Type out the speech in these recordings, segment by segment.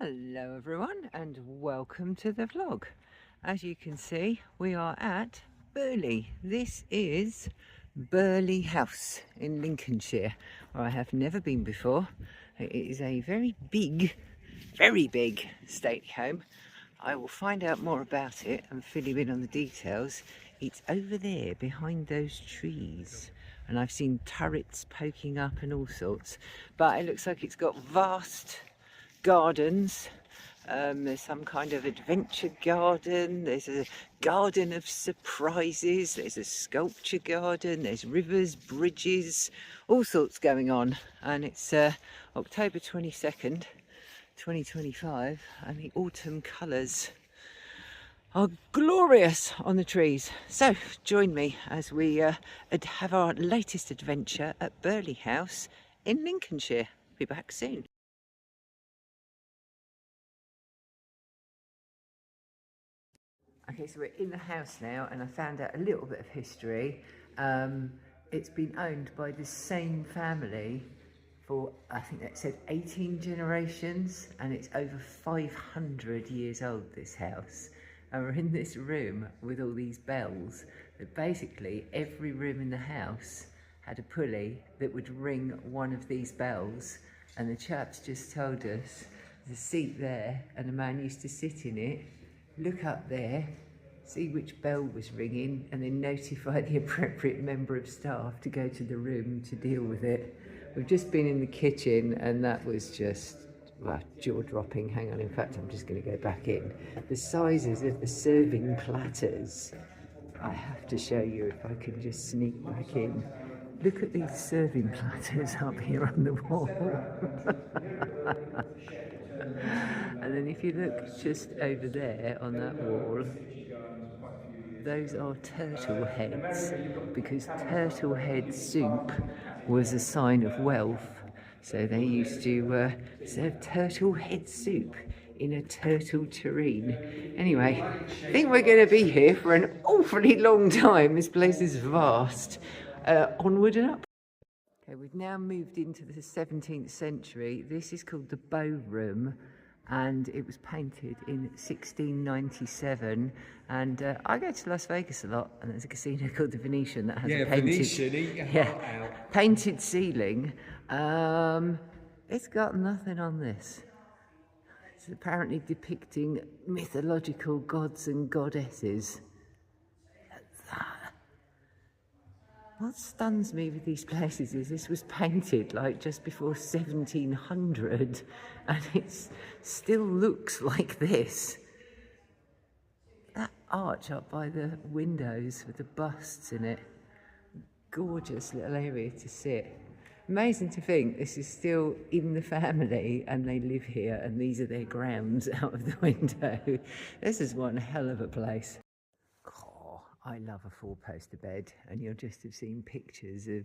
Hello everyone and welcome to the vlog. As you can see, we are at Burghley. This is Burghley House in Lincolnshire, where I have never been before. It is a very big stately home. I will find out more about it and fill you in on the details. It's over there behind those trees, and I've seen turrets poking up and all sorts, but it looks like it's got vast gardens. There's some kind of adventure garden, there's a garden of surprises, there's a sculpture garden, there's rivers, bridges, all sorts going on. And it's October 22nd 2025 and the autumn colours are glorious on the trees. So join me as we have our latest adventure at Burghley House in Lincolnshire. Be back soon. Okay, so we're in the house now, and I found out a little bit of history. It's been owned by the same family for, I think that said 18 generations, and it's over 500 years old, this house. And we're in this room with all these bells, that basically every room in the house had a pulley that would ring one of these bells, and the chaps just told us there's a seat there, and a man used to sit in it, look up there, see which bell was ringing, and then notify the appropriate member of staff to go to the room to deal with it. We've just been in the kitchen and that was just, well, jaw-dropping. Hang on, in fact, I'm just going to go back in. The sizes of the serving platters, I have to show you if I can just sneak back in. Look at these serving platters up here on the wall. And then if you look just over there on that wall, those are turtle heads, because turtle head soup was a sign of wealth. So they used to serve turtle head soup in a turtle tureen. Anyway, I think we're going to be here for an awfully long time. This place is vast. Onward and up. Okay, we've now moved into the 17th century. This is called the Bow Room, and it was painted in 1697. And I go to Las Vegas a lot, and there's a casino called the Venetian that has a painted ceiling. It's got nothing on this. It's apparently depicting mythological gods and goddesses. What stuns me with these places is this was painted like just before 1700 and it still looks like this. That arch up by the windows with the busts in it, gorgeous little area to sit. Amazing to think this is still in the family and they live here and these are their grounds out of the window. This is one hell of a place. I love a four-poster bed, and you'll just have seen pictures of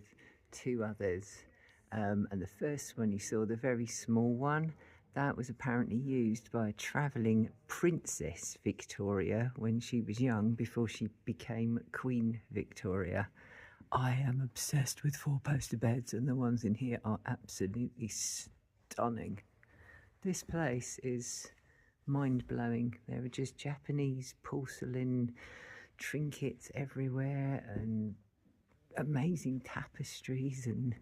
two others. And the first one you saw, the very small one, that was apparently used by a travelling Princess Victoria when she was young, before she became Queen Victoria. I am obsessed with four-poster beds, and the ones in here are absolutely stunning. This place is mind-blowing. There are just Japanese porcelain trinkets everywhere and amazing tapestries and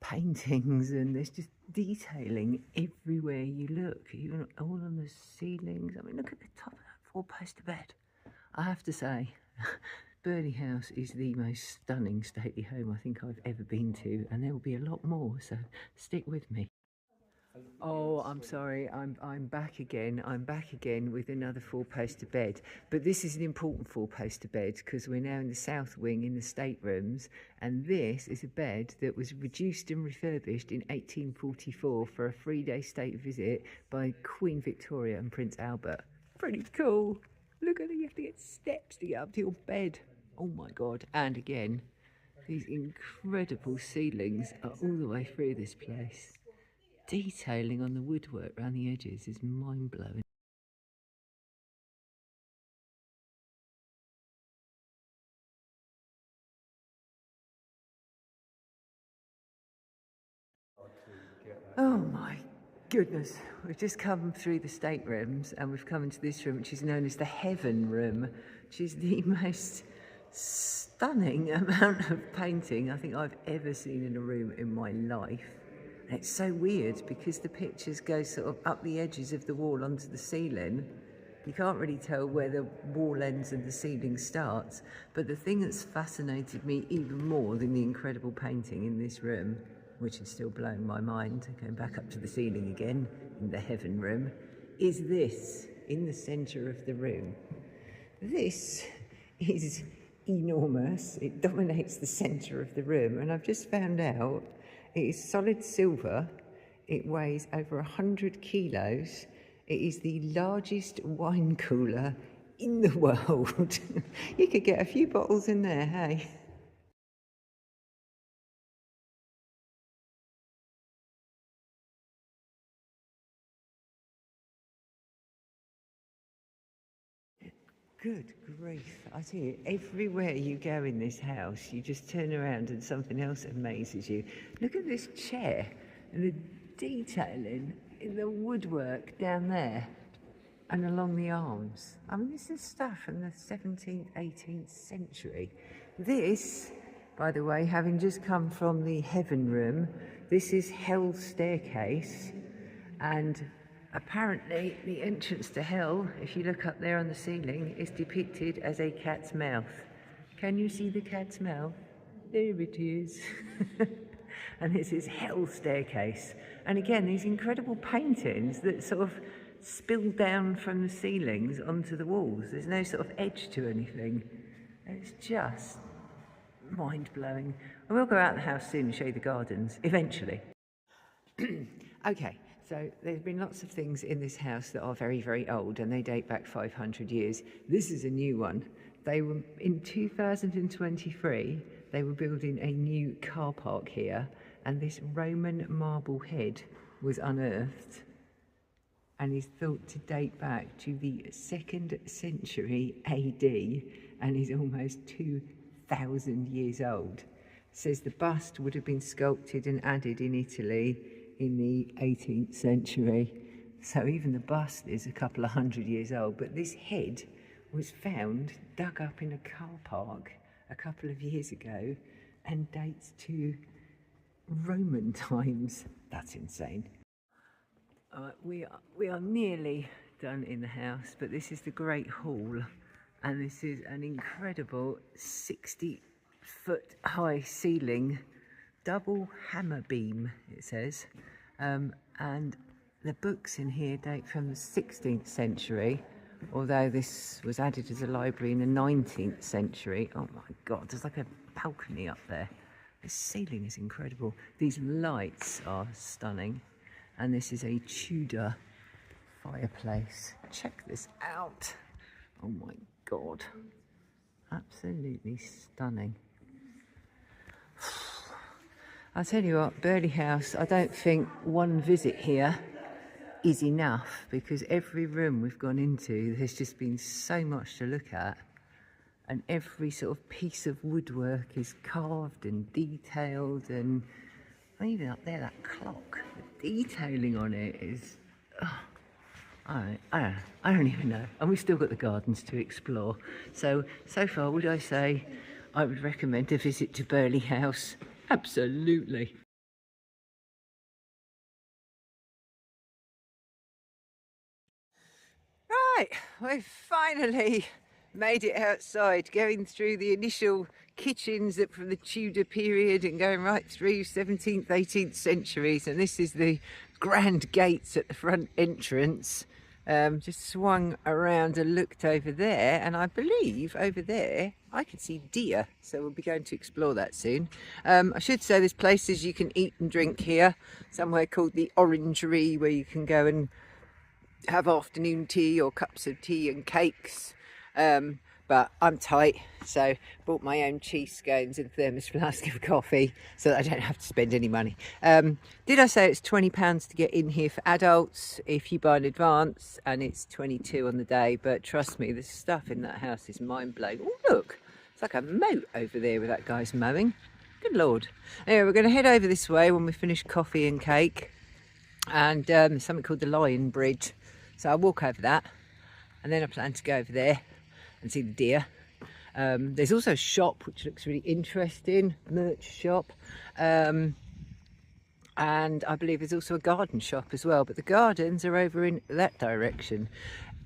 paintings, and there's just detailing everywhere you look, even all on the ceilings. I mean, look at the top of that four-poster bed. I have to say, Burghley House is the most stunning stately home I think I've ever been to, and there will be a lot more, so stick with me. Oh, I'm sorry, I'm back again. I'm back again with another four-poster bed. But this is an important four-poster bed because we're now in the south wing in the staterooms, and this is a bed that was reduced and refurbished in 1844 for a 3-day state visit by Queen Victoria and Prince Albert. Pretty cool. Look at it, you have to get steps to get up to your bed. Oh my God. And again, these incredible ceilings are all the way through this place. Detailing on the woodwork around the edges is mind-blowing. Oh my goodness, we've just come through the staterooms and we've come into this room, which is known as the Heaven Room, which is the most stunning amount of painting I think I've ever seen in a room in my life. And it's so weird because the pictures go sort of up the edges of the wall onto the ceiling. You can't really tell where the wall ends and the ceiling starts, but the thing that's fascinated me even more than the incredible painting in this room, which is still blowing my mind, going back up to the ceiling again in the Heaven Room, is this in the centre of the room. This is enormous. It dominates the centre of the room, and I've just found out it is solid silver. It weighs over 100 kilos. It is the largest wine cooler in the world. You could get a few bottles in there, hey? Good grief. I tell you, everywhere you go in this house, you just turn around and something else amazes you. Look at this chair and the detailing in the woodwork down there and along the arms. I mean, this is stuff from the 17th, 18th century. This, by the way, having just come from the Heaven Room, this is Hell's Staircase, and apparently the entrance to hell, if you look up there on the ceiling, is depicted as a cat's mouth. Can you see the cat's mouth? There it is. And this is Hell's Staircase. And again, these incredible paintings that sort of spill down from the ceilings onto the walls. There's no sort of edge to anything. It's just mind-blowing. I will go out the house soon and show you the gardens, eventually. Okay, so there's been lots of things in this house that are very, very old, and they date back 500 years. This is a new one. They were, in 2023, they were building a new car park here, and this Roman marble head was unearthed and is thought to date back to the 2nd century AD and is almost 2,000 years old. It says the bust would have been sculpted and added in Italy in the 18th century. So even the bust is a couple of hundred years old, but this head was found, dug up in a car park a couple of years ago and dates to Roman times. That's insane. We are nearly done in the house, but this is the Great Hall, and this is an incredible 60-foot high ceiling, double hammer beam, it says, and the books in here date from the 16th century, although this was added as a library in the 19th century. Oh my God, there's like a balcony up there. The ceiling is incredible. These lights are stunning. And this is a Tudor fireplace. Check this out. Oh my God. Absolutely stunning. I'll tell you what, Burghley House, I don't think one visit here is enough, because every room we've gone into, there's just been so much to look at. And every sort of piece of woodwork is carved and detailed, and even up there, that clock, the detailing on it is, I don't even know. And we've still got the gardens to explore. So far, would I say I would recommend a visit to Burghley House? Absolutely. Right, we've finally made it outside, going through the initial kitchens that from the Tudor period and going right through 17th, 18th centuries. And this is the grand gates at the front entrance. Just swung around and looked over there, and I believe over there I can see deer, so we'll be going to explore that soon. I should say there's places you can eat and drink here, somewhere called the Orangery, where you can go and have afternoon tea or cups of tea and cakes. But I'm tight, so bought my own cheese scones and thermos flask of coffee so that I don't have to spend any money. Did I say it's £20 to get in here for adults if you buy in advance, and it's 22 on the day? But trust me, the stuff in that house is mind-blowing. Oh look, it's like a moat over there where that guy's mowing. Good Lord. Anyway, we're going to head over this way when we finish coffee and cake. and something called the Lion Bridge. So I'll walk over that, and then I plan to go over there and see the deer. There's also a shop which looks really interesting, merch shop, and I believe there's also a garden shop as well, but the gardens are over in that direction.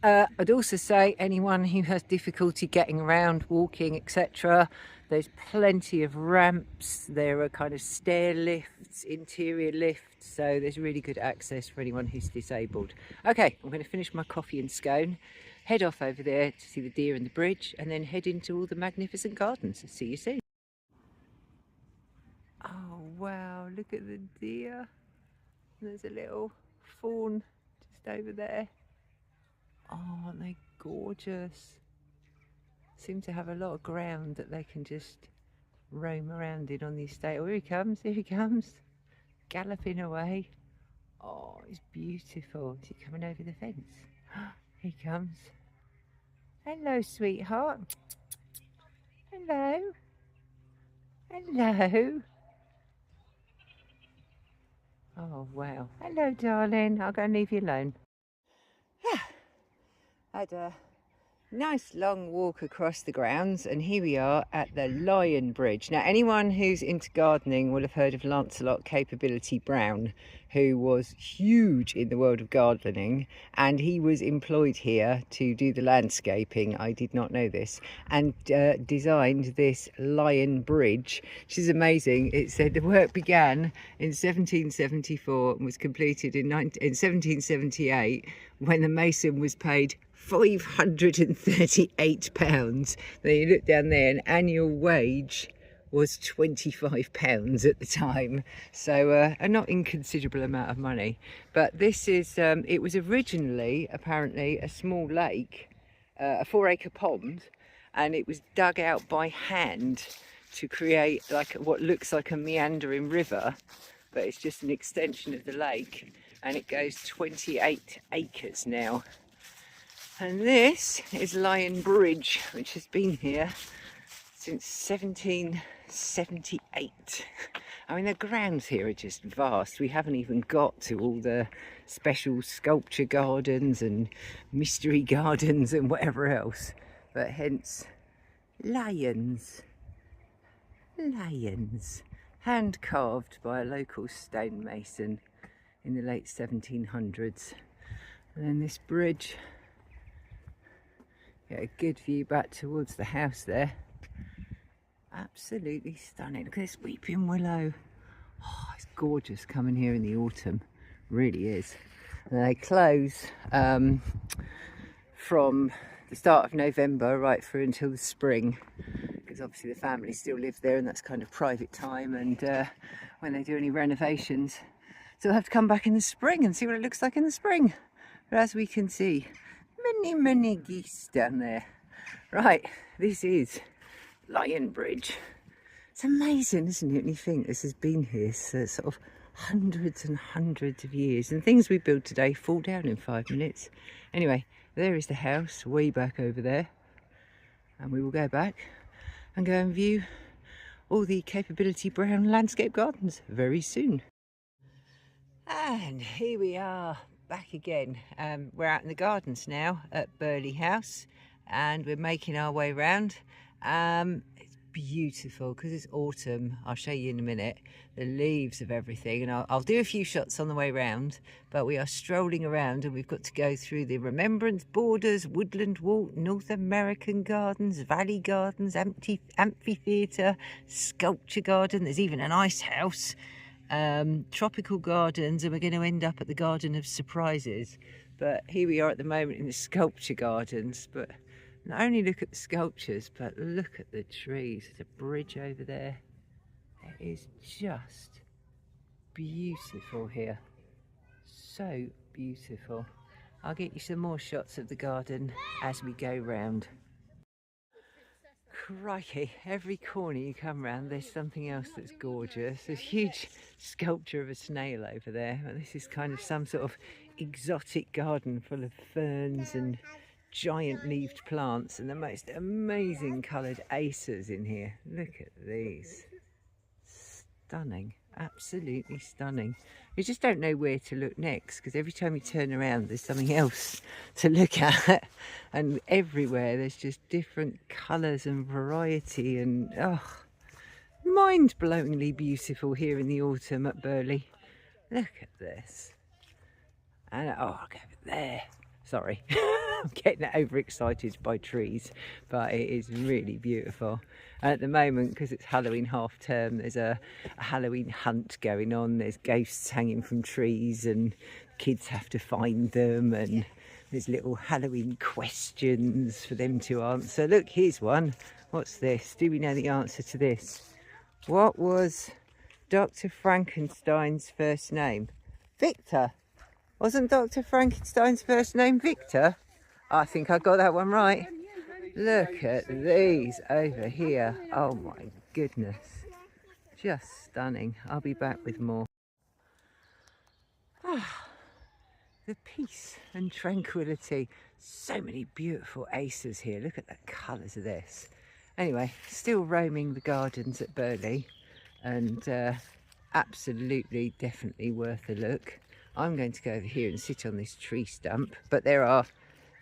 I'd also say anyone who has difficulty getting around, walking, etc., there's plenty of ramps. There are kind of stair lifts, interior lifts, so there's really good access for anyone who's disabled. Okay, I'm going to finish my coffee and scone, head off over there to see the deer and the bridge, and then head into all the magnificent gardens. See you soon. Oh wow, look at the deer. There's a little fawn just over there. Oh, aren't they gorgeous? Seem to have a lot of ground that they can just roam around in on the estate. Oh, here he comes, galloping away. Oh, it's beautiful. Is he coming over the fence? Here he comes. Hello, sweetheart. Hello. Hello. Oh, wow. Hello, darling. I'll go and leave you alone. Had a nice long walk across the grounds, and here we are at the Lion Bridge. Now, anyone who's into gardening will have heard of Lancelot Capability Brown, who was huge in the world of gardening, and he was employed here to do the landscaping. I did not know this, and designed this Lion Bridge, which is amazing. It said the work began in 1774 and was completed in 1778, when the mason was paid £538. Then you look down there, an annual wage was £25 at the time, so a not inconsiderable amount of money. But this is it was originally apparently a small lake, a 4-acre pond, and it was dug out by hand to create like what looks like a meandering river, but it's just an extension of the lake, and it goes 28 acres now. And this is Lion Bridge, which has been here since 1778. I mean, the grounds here are just vast. We haven't even got to all the special sculpture gardens and mystery gardens and whatever else. But hence, lions. Lions. Hand carved by a local stonemason in the late 1700s. And then this bridge. Get a good view back towards the house there. Absolutely stunning. Look at this weeping willow. Oh, it's gorgeous coming here in the autumn. Really is. And they close from the start of November right through until the spring, because obviously the family still live there and that's kind of private time, and when they do any renovations. So we'll have to come back in the spring and see what it looks like in the spring. But as we can see, many geese down there. Right, this is Lion Bridge. It's amazing, isn't it, when you think this has been here for sort of hundreds and hundreds of years, and things we build today fall down in 5 minutes. Anyway, there is the house way back over there, and we will go back and go and view all the Capability Brown landscape gardens very soon. And here we are back again. We're out in the gardens now at Burghley House, and we're making our way around. It's beautiful because it's autumn. I'll show you in a minute the leaves of everything, and I'll do a few shots on the way round, but we are strolling around and we've got to go through the Remembrance Borders, Woodland Walk, North American Gardens, Valley Gardens, Amphitheatre, Sculpture Garden. There's even an ice house. Tropical gardens, and we're going to end up at the Garden of Surprises. But here we are at the moment in the sculpture gardens. But not only look at the sculptures, but look at the trees. There's a bridge over there. It is just beautiful here. So beautiful. I'll get you some more shots of the garden as we go round. Crikey, every corner you come round there's something else that's gorgeous. There's a huge sculpture of a snail over there. This is kind of some sort of exotic garden full of ferns and giant leaved plants, and the most amazing coloured acers in here. Look at these. Stunning. Absolutely stunning. You just don't know where to look next, because every time you turn around there's something else to look at, and everywhere there's just different colours and variety, and mind-blowingly beautiful here in the autumn at Burghley. Look at this. And I'll go over there. Sorry, I'm getting overexcited by trees, but it is really beautiful. And at the moment, because it's Halloween half term, there's a Halloween hunt going on. There's ghosts hanging from trees and kids have to find them, and there's little Halloween questions for them to answer. Look, here's one. What's this? Do we know the answer to this? What was Dr. Frankenstein's first name? Victor. Wasn't Dr. Frankenstein's first name Victor? I think I got that one right. Look at these over here. Oh my goodness. Just stunning. I'll be back with more. The peace and tranquility. So many beautiful acers here. Look at the colours of this. Anyway, still roaming the gardens at Burghley, and absolutely, definitely worth a look. I'm going to go over here and sit on this tree stump, but there are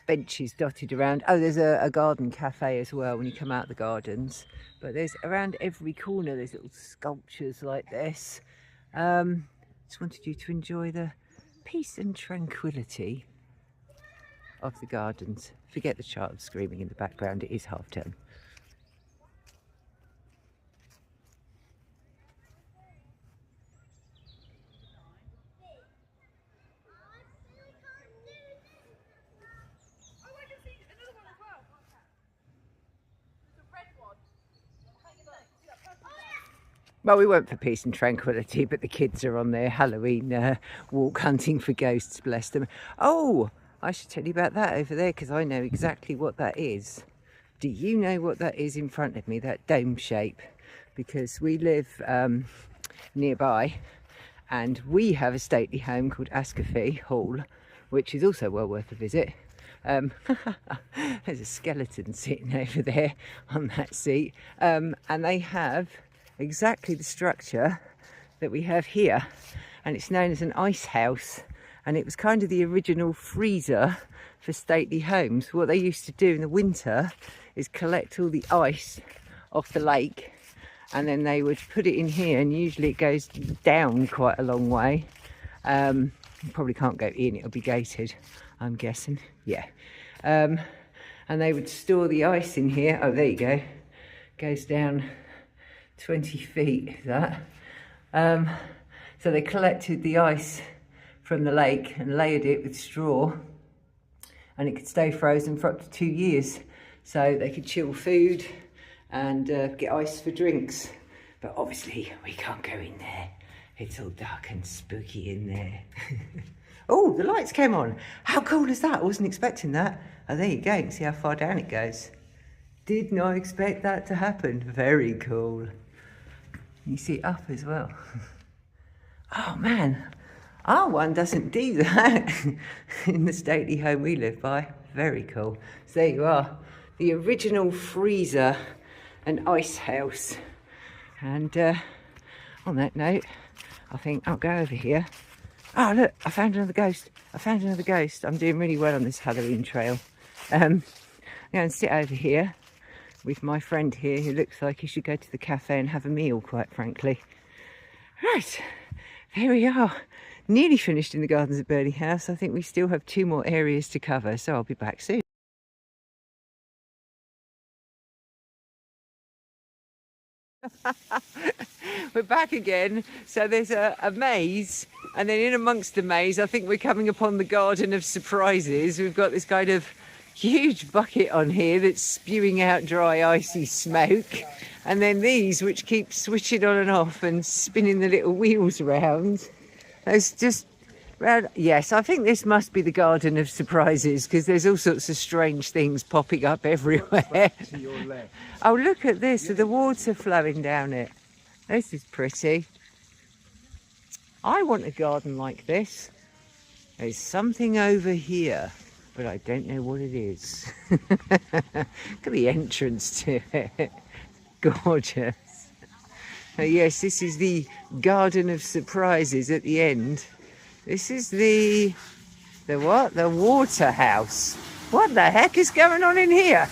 benches dotted around. Oh, there's a garden cafe as well when you come out of the gardens, but there's around every corner there's little sculptures like this. Just wanted you to enjoy the peace and tranquility of the gardens. Forget the child screaming in the background, it is half term. Well, we went for peace and tranquility, but the kids are on their Halloween walk hunting for ghosts, bless them. Oh, I should tell you about that over there, because I know exactly what that is. Do you know what that is in front of me, that dome shape? Because we live nearby, and we have a stately home called Askerfee Hall, which is also well worth a visit. There's a skeleton sitting over there on that seat, and they have exactly the structure that we have here, and it's known as an ice house, and it was kind of the original freezer for stately homes. What they used to do in the winter is collect all the ice off the lake, and then they would put it in here, and usually it goes down quite a long way. You probably can't go in, it'll be gated, I'm guessing. Yeah. And they would store the ice in here. Oh, there you go. Goes down 20 feet, that. So they collected the ice from the lake and layered it with straw, and it could stay frozen for up to 2 years. So they could chill food and get ice for drinks. But obviously we can't go in there. It's all dark and spooky in there. Oh, the lights came on. How cool is that? I wasn't expecting that. Oh, there you go. You can see how far down it goes. Did not expect that to happen. Very cool. You see it up as well. Oh man, our one doesn't do that in the stately home we live by. Very cool. So there you are, the original freezer and ice house. And on that note, I think I'll go over here. Oh look, I found another ghost. I found another ghost. I'm doing really well on this Halloween trail. I'm going to sit over here with my friend here, who looks like he should go to the cafe and have a meal, quite frankly. Right, there we are. Nearly finished in the gardens at Burghley House. I think we still have 2 more areas to cover, so I'll be back soon. We're back again. So there's a maze, and then in amongst the maze, I think we're coming upon the garden of surprises. We've got this kind of huge bucket on here that's spewing out dry icy smoke, and then these which keep switching on and off and spinning the little wheels around. It's just yes, I think this must be the garden of surprises, because there's all sorts of strange things popping up everywhere. To your left. Oh, look at this, the water flowing down it. This is pretty. I want a garden like this. There's something over here, but I don't know what it is. Look at the entrance to it. Gorgeous. Yes, this is the Garden of Surprises at the end. This is the what? The water house. What the heck is going on in here?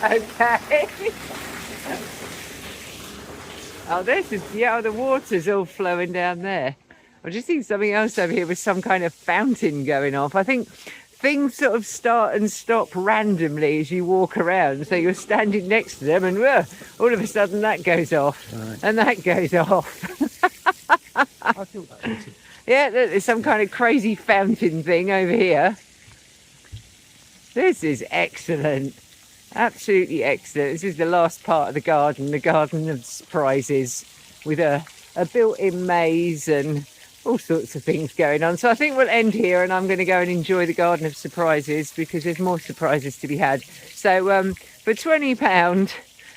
Okay. Oh, this is, yeah, the water's all flowing down there. I've just seen something else over here with some kind of fountain going off. I think things sort of start and stop randomly as you walk around. So you're standing next to them and all of a sudden that goes off. Right. And that goes off. I feel that. Yeah, there's some kind of crazy fountain thing over here. This is excellent. Absolutely excellent. This is the last part of the Garden of Surprises, with a built-in maze and all sorts of things going on. So I think we'll end here, and I'm going to go and enjoy the Garden of Surprises because there's more surprises to be had. So for £20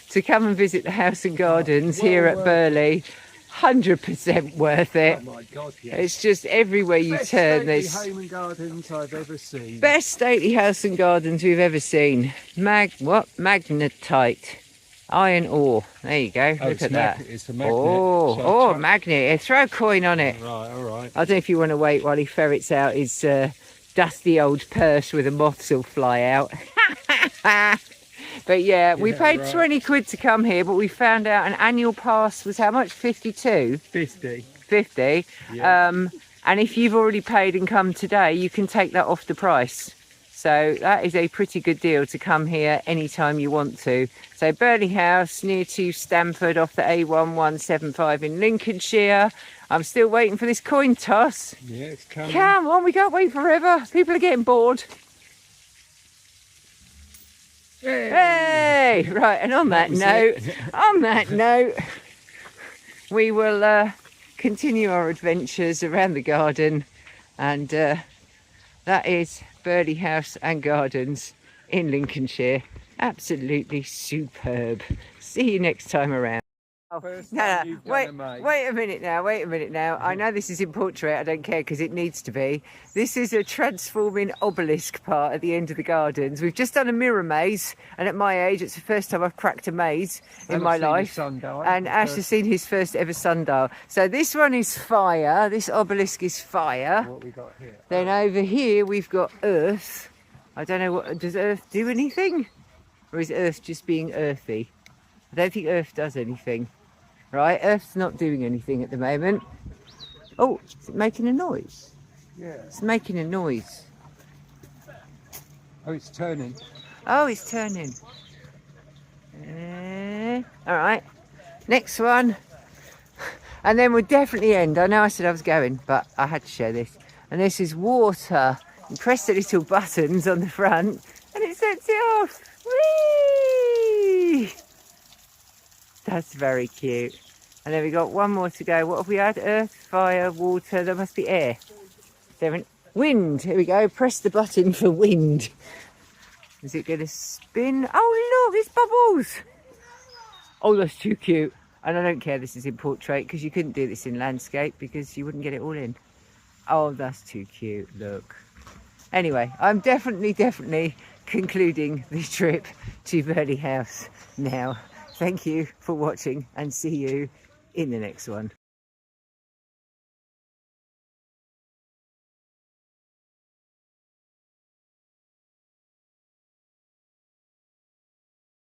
to come and visit the House and Gardens here at Burghley, 100% worth it. Oh my God, yes. It's just everywhere you turn. There's home and gardens I've ever seen. Best stately house and gardens we've ever seen. Magnetite. Iron ore. There you go. Look at that. It's a magnet. Oh, magnet. Throw a coin on it. Right, all right. I don't know if you want to wait while he ferrets out his dusty old purse where the moths will fly out. But yeah, we paid 20 quid to come here, but we found out an annual pass was how much? 52? 50. 50. Yeah. And if you've already paid and come today, you can take that off the price. So that is a pretty good deal to come here anytime you want to. So Burghley House, near to Stamford, off the A1175 in Lincolnshire. I'm still waiting for this coin toss. Yeah, it's coming. Come on, we can't wait forever. People are getting bored. Hey! Right, and on that note, we will continue our adventures around the garden, and that is Burghley House and Gardens in Lincolnshire. Absolutely superb. See you next time around. Oh, no, wait a minute now. I know this is in portrait, I don't care because it needs to be. This is a transforming obelisk part at the end of the gardens. We've just done a mirror maze, and at my age it's the first time I've cracked a maze in my life. And Ash has seen his first ever sundial. So this one is fire, this obelisk is fire. What we got here? Then over here we've got earth. I don't know, does earth do anything? Or is earth just being earthy? I don't think earth does anything. Right, earth's not doing anything at the moment. Oh, is it making a noise? Yeah. It's making a noise. Oh, it's turning. Oh, it's turning. All right, next one. And then we'll definitely end. I know I said I was going, but I had to share this. And this is water. You press the little buttons on the front and it sets it off. Whee! That's very cute. And then we got one more to go. What have we had? Earth, fire, water. There must be air. Wind. Here we go. Press the button for wind. Is it going to spin? Oh, look, it's bubbles. Oh, that's too cute. And I don't care this is in portrait because you couldn't do this in landscape because you wouldn't get it all in. Oh, that's too cute. Look. Anyway, I'm definitely concluding the trip to Burghley House now. Thank you for watching and see you in the next one.